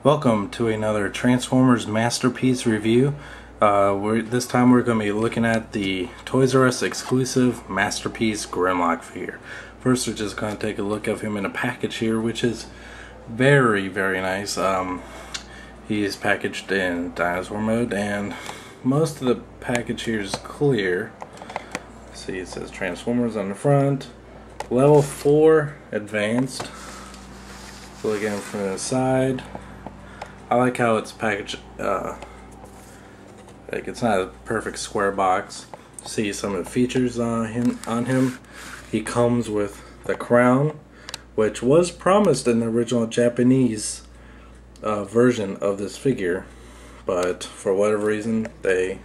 Welcome to another Transformers Masterpiece review. This time we're going to be looking at the Toys R Us exclusive Masterpiece Grimlock figure. First we're just going to take a look at him in a package here, which is very nice. He is packaged in dinosaur mode and most of the package here is clear. See, it says Transformers on the front. Level 4 advanced. Look at him from the side. I like how it's packaged, like it's not a perfect square box. See some of the features on him. He comes with the crown, which was promised in the original Japanese version of this figure, but for whatever reason they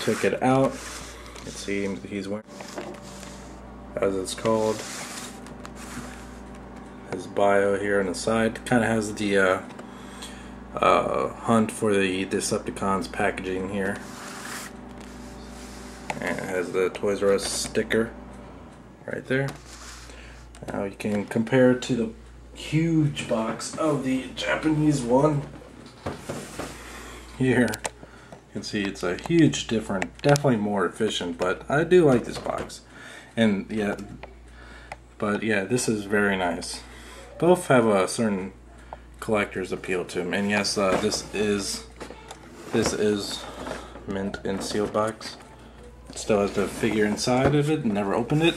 took it out. You can see he's wearing, as it's called, his bio here on the side. Kind of has the hunt for the Decepticons packaging here, and it has the Toys R Us sticker right there. Now you can compare it to the huge box of the Japanese one here. You can see it's a huge difference, definitely more efficient, but I do like this box. And yeah, but yeah, this is very nice. Both have a certain collector's appeal to him, and yes, this is mint and sealed box. It still has the figure inside of it. Never opened it.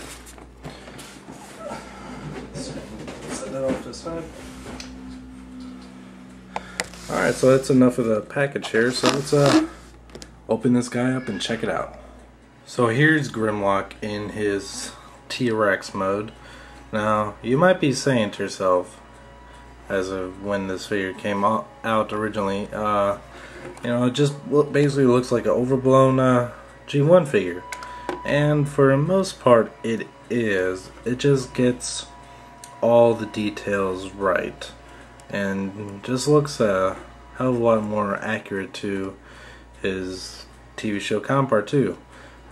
Set that off to the side. Alright, so that's enough of the package here, so let's open this guy up and check it out. So here's Grimlock in his T-Rex mode. Now you might be saying to yourself, as of when this figure came out originally, you know, it just basically looks like an overblown G1 figure, and for the most part it is. It just gets all the details right and just looks a hell of a lot more accurate to his TV show counterpart too,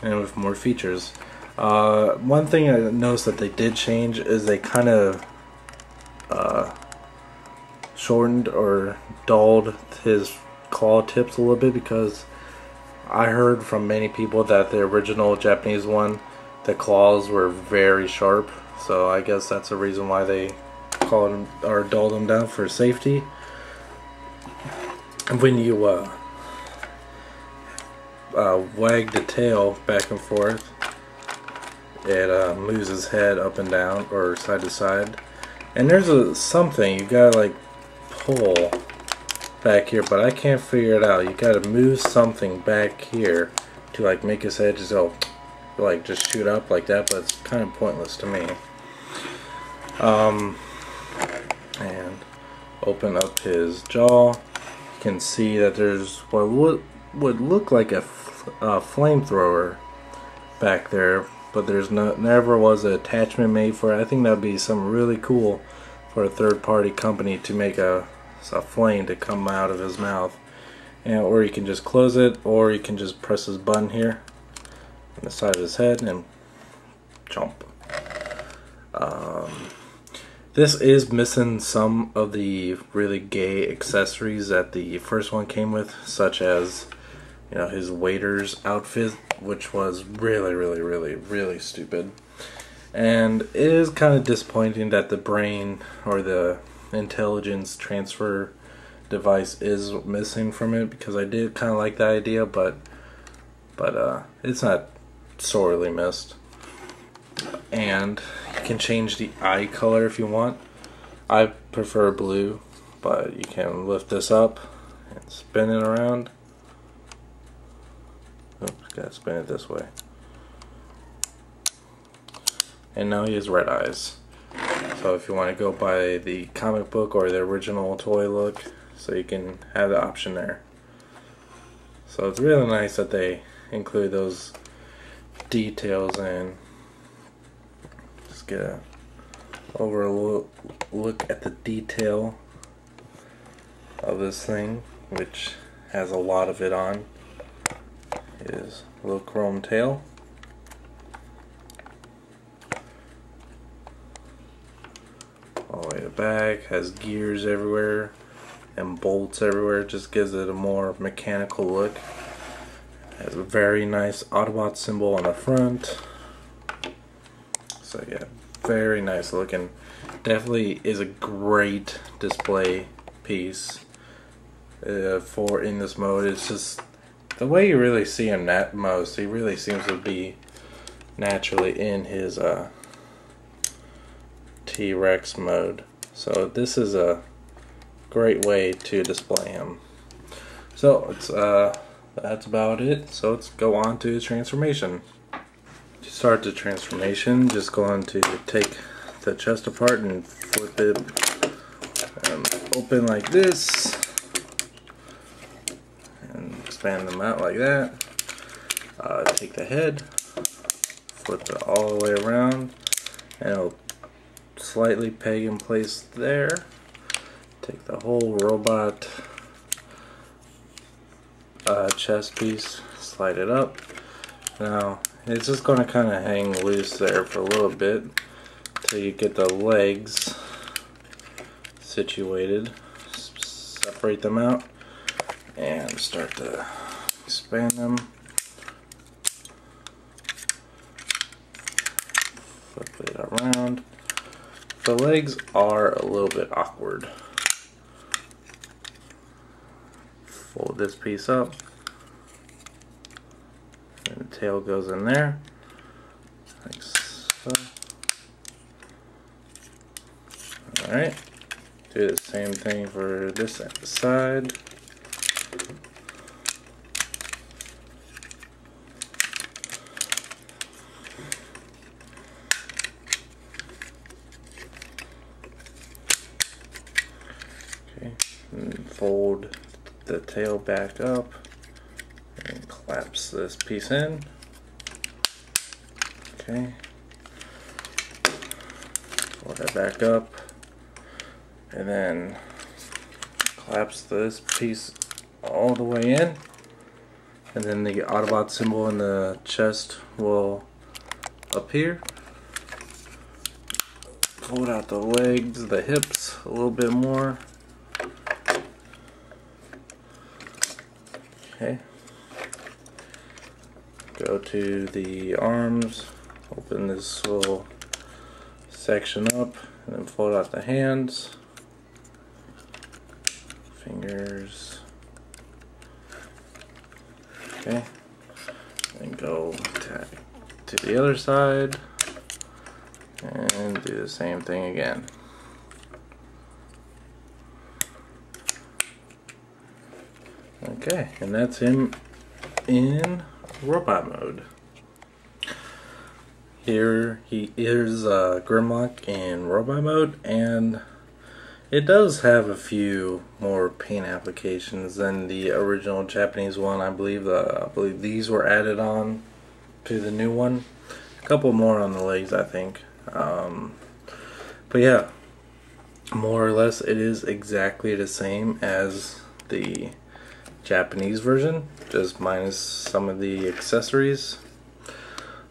and with more features. One thing I noticed that they did change is they kind of shortened or dulled his claw tips a little bit, because I heard from many people that the original Japanese one, the claws were very sharp, so I guess that's the reason why they called them or dulled them down for safety. When you wag the tail back and forth, it moves his head up and down or side to side, and there's something you gotta like pull back here, but I can't figure it out. You gotta move something back here to like make his head just go, like just shoot up like that, but it's kind of pointless to me. And open up his jaw. You can see that there's what would look like a flamethrower back there, but there's never was an attachment made for it. I think that'd be something really cool for a third-party company to make a flame to come out of his mouth, and or you can just close it, or you can just press this button here on the side of his head and jump. This is missing some of the really gay accessories that the first one came with, such as, you know, his waiter's outfit, which was really stupid. And it is kind of disappointing that the brain or the intelligence transfer device is missing from it, because I did kind of like that idea, but it's not sorely missed. And you can change the eye color if you want. I prefer blue, but you can lift this up and spin it around. Oops, gotta spin it this way. And now he has red eyes. So if you want to go by the comic book or the original toy look, so you can have the option there. So it's really nice that they include those details, and just get a look at the detail of this thing, which has a lot of it on. Is a little chrome tail. All the way to the back, has gears everywhere. and bolts everywhere. It just gives it a more mechanical look. It has a very nice Autobot symbol on the front. So yeah, very nice looking. Definitely is a great display piece for in this mode. It's just the way you really see him most. He really seems to be naturally in his T-Rex mode. So this is a great way to display him. So it's that's about it. So let's go on to his transformation. To start the transformation, just go on to take the chest apart and flip it open like this and expand them out like that. Take the head, flip it all the way around, and it'll slightly peg in place there. Take the whole robot chest piece, slide it up. Now it's just going to kind of hang loose there for a little bit till you get the legs situated. Separate them out and start to expand them. Flip it around. The legs are a little bit awkward. Fold this piece up. And the tail goes in there, like so. Alright, do the same thing for this side. Okay, and fold the tail back up and collapse this piece in. Okay, fold that back up and then collapse this piece all the way in, and then the Autobot symbol in the chest will appear. Fold out the legs, the hips a little bit more. Okay. Go to the arms, open this little section up, and then fold out the hands, fingers. Okay. And go to the other side and do the same thing again. Okay, and that's him in robot mode. Here he is Grimlock in robot mode, and it does have a few more paint applications than the original Japanese one. I believe these were added on to the new one. A couple more on the legs, I think. But yeah, more or less it is exactly the same as the Japanese version, just minus some of the accessories.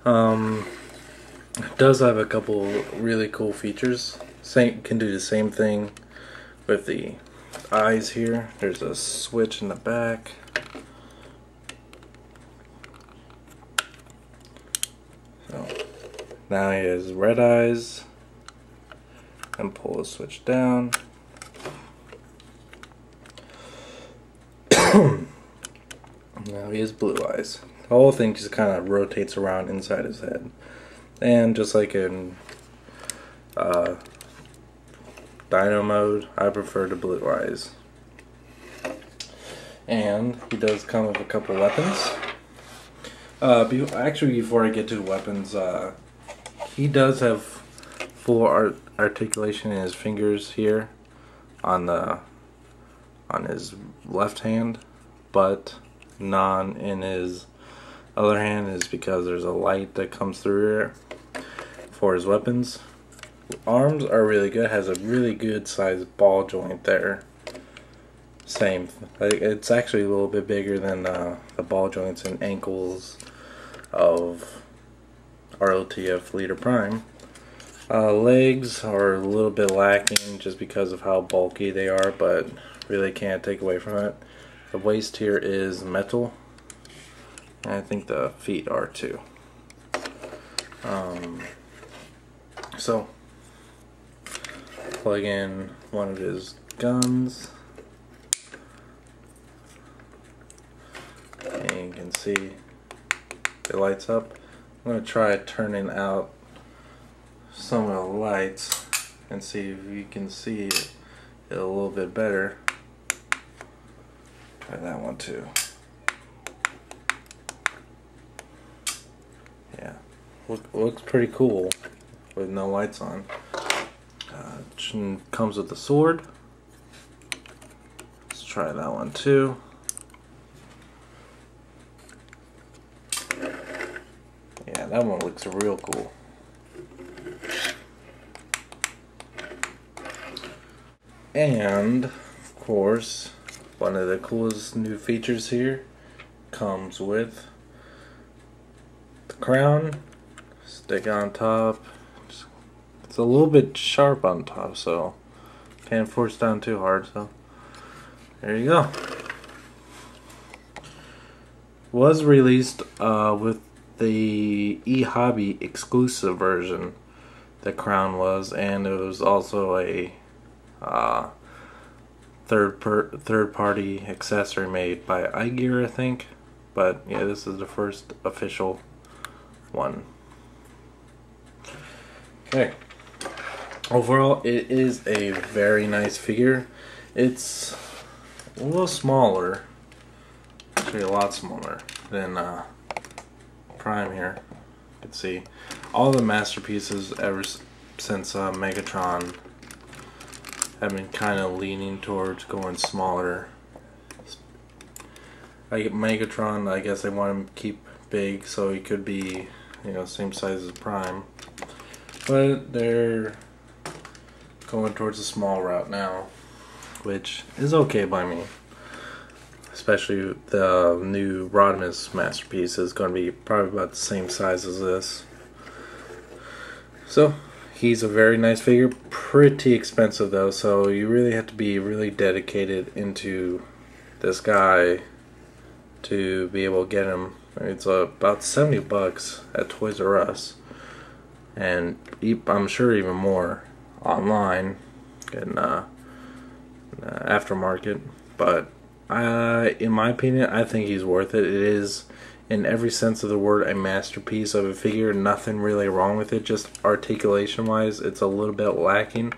It does have a couple really cool features. Can do the same thing with the eyes here. There's a switch in the back. So now he has red eyes, and pull the switch down. Now he has blue eyes. The whole thing just kind of rotates around inside his head. And just like in Dino mode, I prefer the blue eyes. And he does come with a couple weapons. Actually, before I get to the weapons, he does have full articulation in his fingers here on his left hand, but none in his other hand, is because there's a light that comes through here for his weapons. Arms are really good. Has a really good sized ball joint there. Same, it's actually a little bit bigger than the ball joints and ankles of RLTF Leader Prime. Legs are a little bit lacking just because of how bulky they are, but really can't take away from it. The waist here is metal, and I think the feet are too. So plug in one of his guns, and you can see it lights up. I'm going to try turning out some of the lights and see if you can see it a little bit better. Try that one too. Yeah, looks pretty cool with no lights on. Comes with the sword. Let's try that one too. Yeah, that one looks real cool. And of course, one of the coolest new features here comes with the crown. Stick on top. It's a little bit sharp on top, so can't force down too hard. So there you go. Was released with the eHobby exclusive version. The crown was, and it was also a third party accessory made by iGear, I think. But yeah, this is the first official one. Okay. Overall, it is a very nice figure. It's a little smaller, actually a lot smaller than Prime here. You can see all the masterpieces ever since Megatron have been kind of leaning towards going smaller. Like Megatron, I guess they want him to keep big so he could be, you know, same size as Prime. But they're going towards a small route now, which is okay by me. Especially the new Rodimus masterpiece is going to be probably about the same size as this. So he's a very nice figure, pretty expensive though, so you really have to be really dedicated into this guy to be able to get him. I mean, it's about 70 bucks at Toys R Us, and I'm sure even more online in aftermarket. But in my opinion, I think he's worth it. It is, in every sense of the word, a masterpiece of a figure. Nothing really wrong with it, just articulation wise it's a little bit lacking.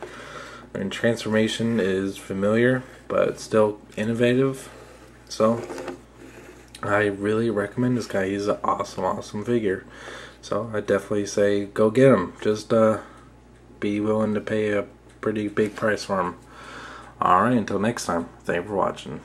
And transformation is familiar but still innovative, so I really recommend this guy. He's an awesome figure, so I definitely say go get him. Just be willing to pay a pretty big price for him. Alright, until next time, thank you for watching.